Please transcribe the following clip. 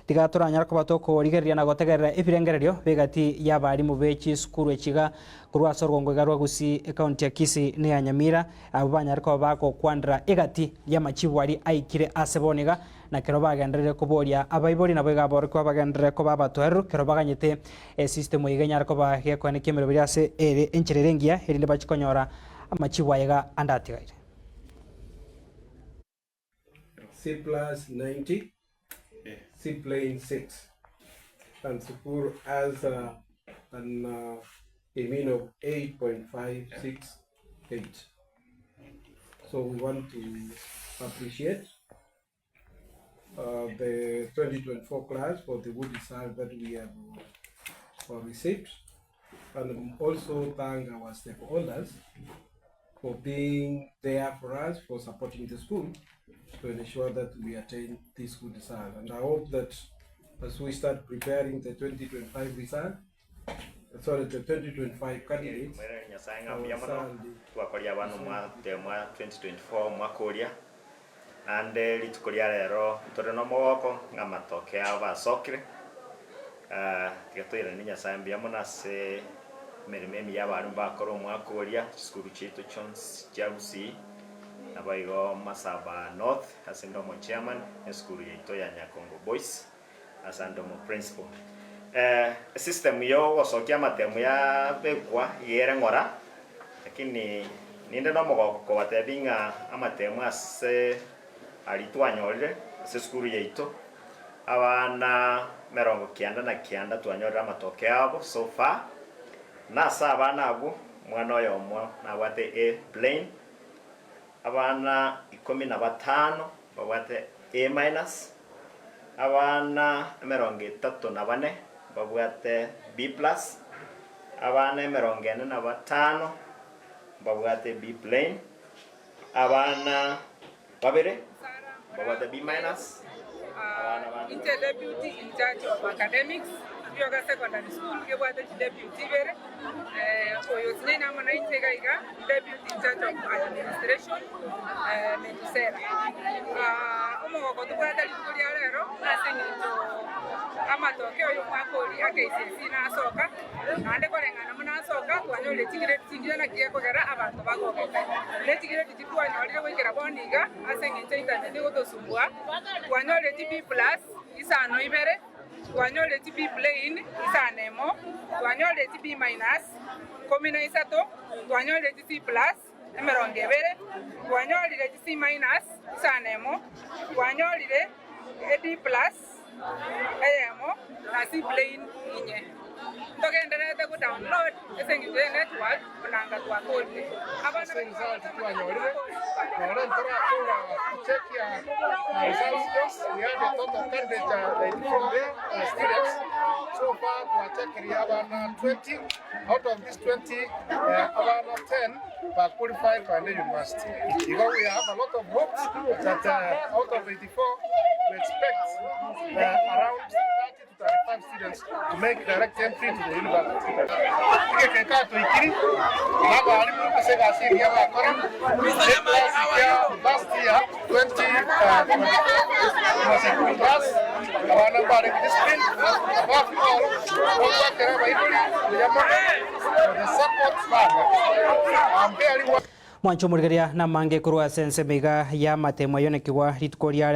tigaturanya ko batoko rigeria na gotegerera ebirengererio begati y'abarimu bechi skuru echiga kurwa sorgongo garwa gusi account ya Kisii ne Nyamira abo banyariko bako kwandra egati y'amachibwari aikire aseboniga na kero bagenderere kuboria abaibori nabo igabore ko bagenderere ko babatweru kero baganyete system igenya ko bageko ne kemero byase ere enchererengia erinde bachikonyora amachibwaiga andatigaire C plus 90, C plane 6, and Sukuru has a mean of 8.568. So we want to appreciate the 2024 class for the good result that we have received, and also thank our stakeholders for being there for us, for supporting the school to ensure that we attain this good result. And I hope that as we start preparing the 2025 result, sorry, the 2025 candidates, twakoria bano mwa 2024 mwakoria ande litukoria rero tore no moko ngamatoke abasokire tigatwira ni Nyasaye mbiyamona se merememi y'abantu bakora mwakoria skuru chitu chons Chelsea abaigo Masaba North asendo mo chairman skuru yeto ya Nyakongo Boys asando mo principal system yo osokia matemu ya bekwa yera ngora lakini ninde no mo ko batebinga amatemu ase alitwanyorire ase skuru yeto abana merongo kianda twanyorira amatoke abo so far nasa abana abo mwana oyomo nabwate A plane abana 15 babwate A minus abana merongo 34 babwate B plus abana merongo 45 babwate B plane abana babere babwate B minus Deputy in charge of academics, Yoga Secondary School, Gebwate Deputy Vere, Oyosnena Manaitega, Deputy in charge of administration, Medicera. Omo Gotuata Litoriaro, passing into Amatoke, Yumako, KCSE na Soka, and the Koranga Soka, when you're letting a Kiakogara about Tobago. Letting it to an order with Raboniga, as an intended to go to Sumbua, when you're letting plus is an Noibere, when you're letting be plain is an emo, when you're letting be minus, Combinasato, when you're letting plus, Emeron Gevere, when you're letting minus is an emo, when you're letting plus, emo, Nasi plain in Together, they go download the network, Nanga to a code. Check your results. We have a total candidate from there, students. So far, we are checking we have 20. Out of these 20, about 10 are qualified by the university. Because we have a lot of hopes that out of 84, we expect around 30 to 35 students to make direct entry to the university. Last year, 20 was a good class. Our number of discipline, above all, the support father. Mwancho murigeria na mange kurwa sense mega ya matemo yone kiwa ritkoria